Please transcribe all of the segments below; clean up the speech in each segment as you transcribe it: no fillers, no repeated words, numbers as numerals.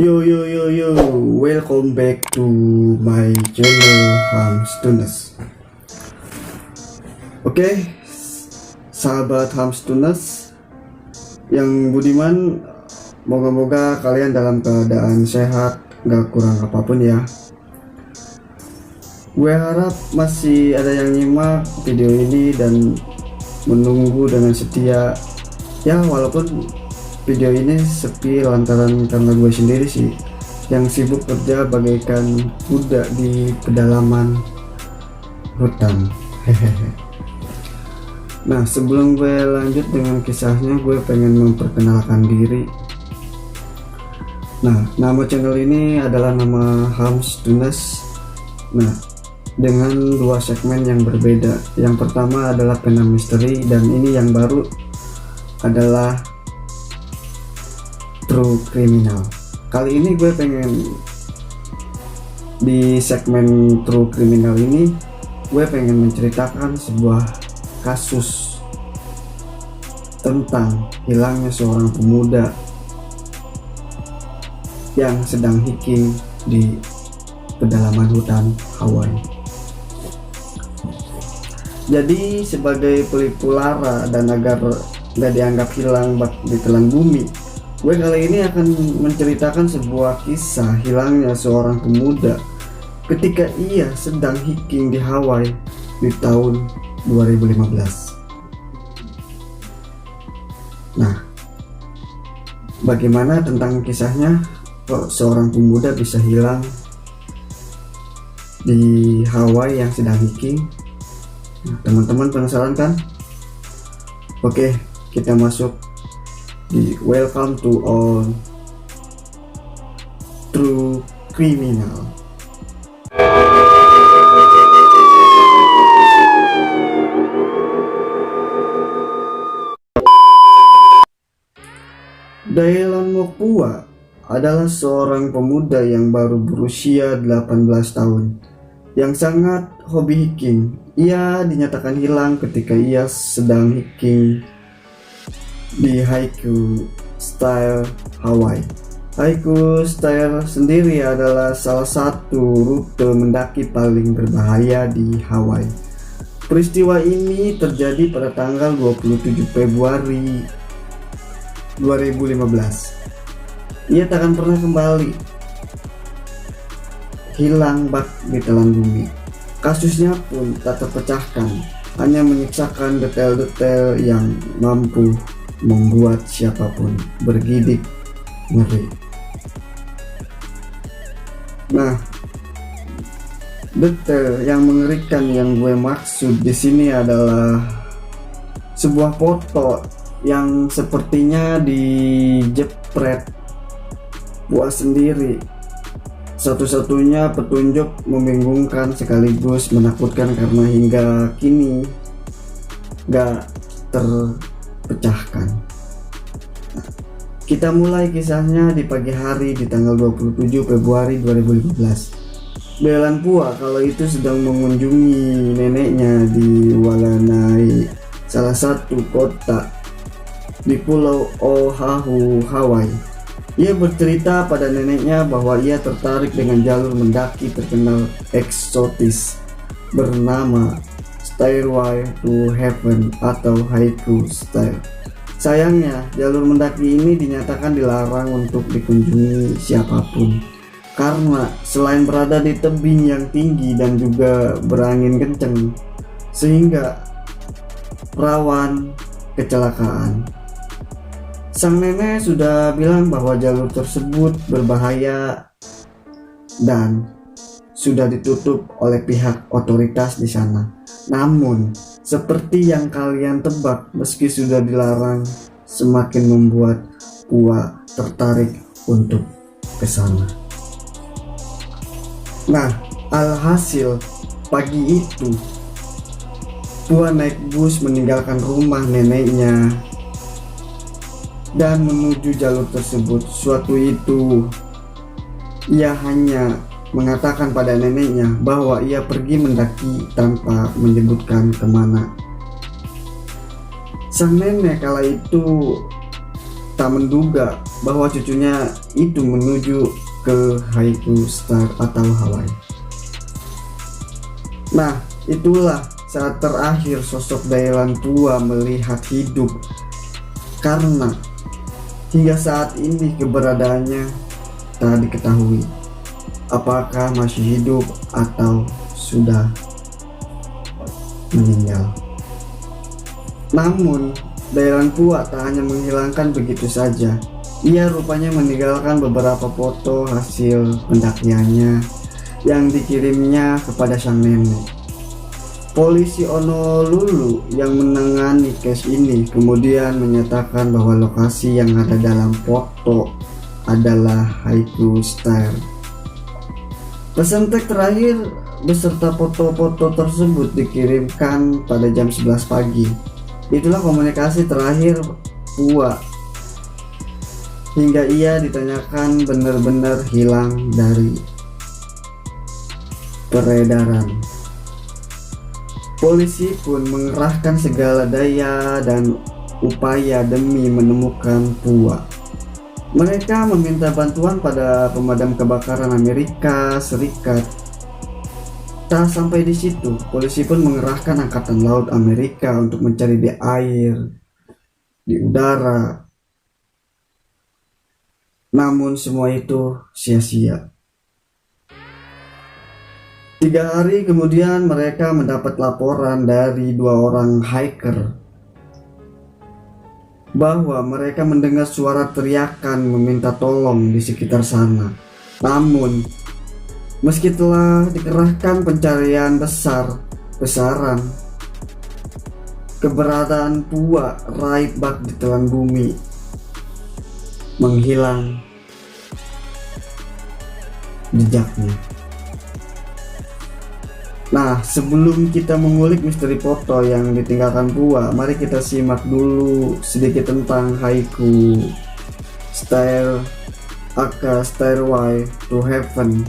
Yo, welcome back to my channel Hamstunas. Oke, sahabat Hamstunas yang budiman, moga-moga kalian dalam keadaan sehat, gak kurang apapun ya. Gue harap masih ada yang nyimak video ini dan menunggu dengan setia ya, walaupun video ini sepi lantaran karena gue sendiri sih yang sibuk kerja bagaikan kuda di pedalaman hutan. Nah, sebelum gue lanjut dengan kisahnya, gue pengen memperkenalkan diri. Nah, nama channel ini adalah nama Hamstunas. Nah, dengan dua segmen yang berbeda. Yang pertama adalah pena misteri, dan ini yang baru adalah True Criminal. Kali ini gue pengen di segmen True Criminal ini gue pengen menceritakan sebuah kasus tentang hilangnya seorang pemuda yang sedang hiking di pedalaman hutan Hawaii. Jadi sebagai pelipur lara dan agar gak dianggap hilang bak ditelan bumi, gue kali ini akan menceritakan sebuah kisah hilangnya seorang pemuda ketika ia sedang hiking di Hawaii di tahun 2015. Nah, bagaimana tentang kisahnya? Kok seorang pemuda bisa hilang di Hawaii yang sedang hiking? Nah, teman-teman penasaran kan? Oke, kita masuk di Welcome to all True Criminal. Dailan Mokpua adalah seorang pemuda yang baru berusia 18 tahun yang sangat hobi hiking. Ia dinyatakan hilang ketika ia sedang hiking di Haiku Style Hawaii. Haiku Style sendiri adalah salah satu rute mendaki paling berbahaya di Hawaii. Peristiwa ini terjadi pada tanggal 27 Februari 2015. Ia tak akan pernah kembali, hilang bak ditelan bumi. Kasusnya pun tak terpecahkan, hanya menyisakan detail-detail yang mampu membuat siapapun bergidik ngeri. Nah, detail yang mengerikan yang gue maksud di sini adalah sebuah foto yang sepertinya dijepret puas sendiri. Satu-satunya petunjuk membingungkan sekaligus menakutkan karena hingga kini gak terpecahkan. Nah, kita mulai kisahnya di pagi hari di tanggal 27 Februari 2015. Dailan Pua kalau itu sedang mengunjungi neneknya di Walanai, salah satu kota di Pulau Oahu, Hawaii. Ia bercerita pada neneknya bahwa ia tertarik dengan jalur mendaki terkenal eksotis bernama Stairway to Heaven atau Haiku Style. Sayangnya, jalur mendaki ini dinyatakan dilarang untuk dikunjungi siapapun karena selain berada di tebing yang tinggi dan juga berangin kencang, sehingga rawan kecelakaan. Sang nenek sudah bilang bahwa jalur tersebut berbahaya dan sudah ditutup oleh pihak otoritas di sana. Namun, seperti yang kalian tebak, meski sudah dilarang, semakin membuat Pua tertarik untuk ke sana. Nah, alhasil pagi itu Pua naik bus meninggalkan rumah neneknya dan menuju jalur tersebut. Suatu itu ia hanya mengatakan pada neneknya bahwa ia pergi mendaki tanpa menyebutkan kemana. Sang nenek kala itu tak menduga bahwa cucunya itu menuju ke Haiku Star atau Hawaii. Nah, itulah saat terakhir sosok Dailan tua melihat hidup, karena hingga saat ini keberadaannya tak diketahui apakah masih hidup atau sudah meninggal. Namun Dailan tua tak hanya menghilangkan begitu saja. Ia rupanya meninggalkan beberapa foto hasil pendakiannya yang dikirimnya kepada sang nenek. Polisi Honolulu yang menangani case ini kemudian menyatakan bahwa lokasi yang ada dalam foto adalah Haiku Star. Pesan teks terakhir beserta foto-foto tersebut dikirimkan pada jam 11 pagi. Itulah komunikasi terakhir Pua hingga ia ditanyakan benar-benar hilang dari peredaran. Polisi pun mengerahkan segala daya dan upaya demi menemukan Pua. Mereka meminta bantuan pada pemadam kebakaran Amerika Serikat. Tak sampai di situ, polisi pun mengerahkan angkatan laut Amerika untuk mencari di air, di udara. Namun semua itu sia-sia. 3 hari kemudian mereka mendapat laporan dari 2 orang hiker bahwa mereka mendengar suara teriakan meminta tolong di sekitar sana. Namun meski telah dikerahkan pencarian besar-besaran, keberadaan Pua right back di telan bumi, menghilang jejaknya. Nah, sebelum kita mengulik misteri foto yang ditinggalkan Pua, mari kita simak dulu sedikit tentang Haiku Star aka Stairway to Heaven,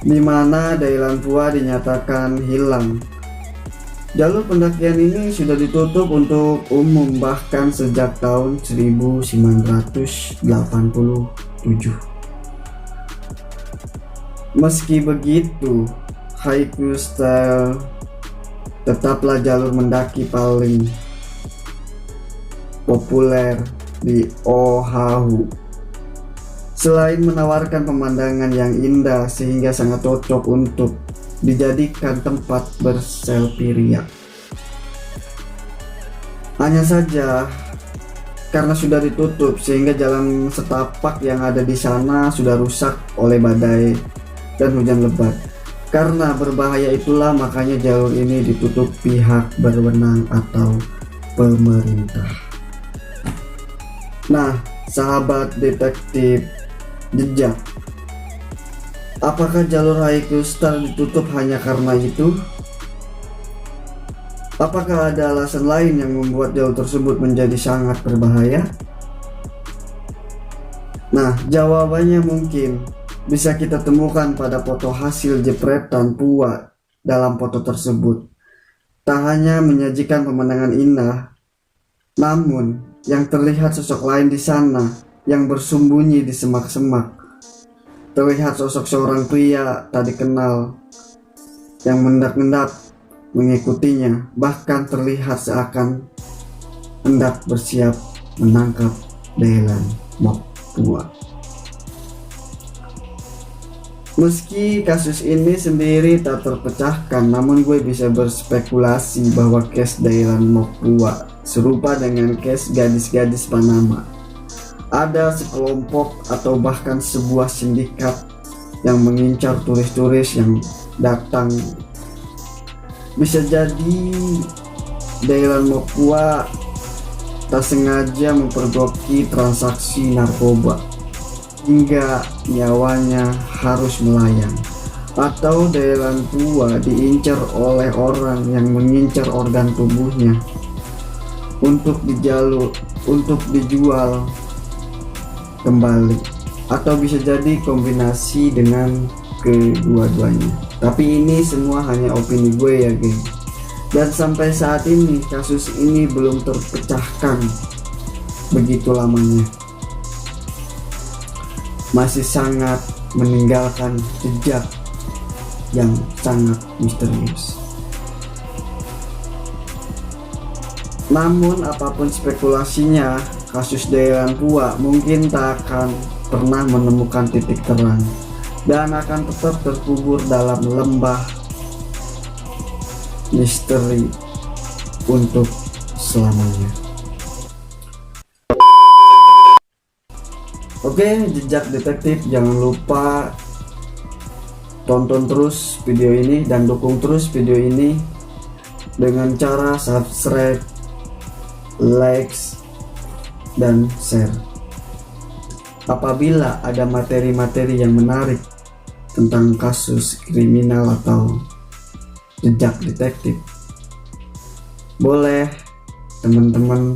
di mana Dailan Pua dinyatakan hilang. Jalur pendakian ini sudah ditutup untuk umum bahkan sejak tahun 1987. Meski begitu, Haiku Star tetaplah jalur mendaki paling populer di Oahu. Selain menawarkan pemandangan yang indah sehingga sangat cocok untuk dijadikan tempat berselfie ria. Hanya saja karena sudah ditutup sehingga jalan setapak yang ada di sana sudah rusak oleh badai dan hujan lebat. Karena berbahaya itulah makanya jalur ini ditutup pihak berwenang atau pemerintah. Nah, sahabat detektif jejak, apakah jalur Haiku Star ditutup hanya karena itu? Apakah ada alasan lain yang membuat jalur tersebut menjadi sangat berbahaya? Nah, jawabannya mungkin bisa kita temukan pada foto hasil jepretan Pua dalam foto tersebut. Tak hanya menyajikan pemandangan indah, namun yang terlihat sosok lain di sana yang bersembunyi di semak-semak. Terlihat sosok seorang pria tak dikenal yang mengendap-endap mengikutinya, bahkan terlihat seakan hendak bersiap menangkap Dailan Pua. Meski kasus ini sendiri tak terpecahkan, namun gue bisa berspekulasi bahwa case Dailan Pua serupa dengan case gadis-gadis Panama. Ada sekelompok atau bahkan sebuah sindikat yang mengincar turis-turis yang datang. Bisa jadi Dailan Pua tak sengaja mempergoki transaksi narkoba hingga nyawanya harus melayang, atau Dailan Pua diincar oleh orang yang mengincar organ tubuhnya untuk dijual kembali, atau bisa jadi kombinasi dengan kedua-duanya. Tapi ini semua hanya opini gue ya geng. Dan sampai saat ini kasus ini belum terpecahkan begitu lamanya. Masih sangat meninggalkan jejak yang sangat misterius. Namun apapun spekulasinya, kasus Daylan Pua mungkin tak akan pernah menemukan titik terang dan akan tetap terkubur dalam lembah misteri untuk selamanya. Oke, jejak detektif, jangan lupa tonton terus video ini dan dukung terus video ini dengan cara subscribe, likes, dan share. Apabila ada materi-materi yang menarik tentang kasus kriminal atau jejak detektif, boleh teman-teman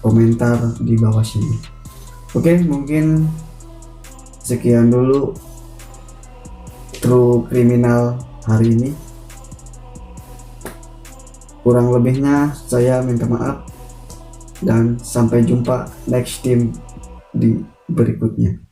komentar di bawah sini. Oke, mungkin sekian dulu True Kriminal hari ini. Kurang lebihnya saya minta maaf dan sampai jumpa next time di berikutnya.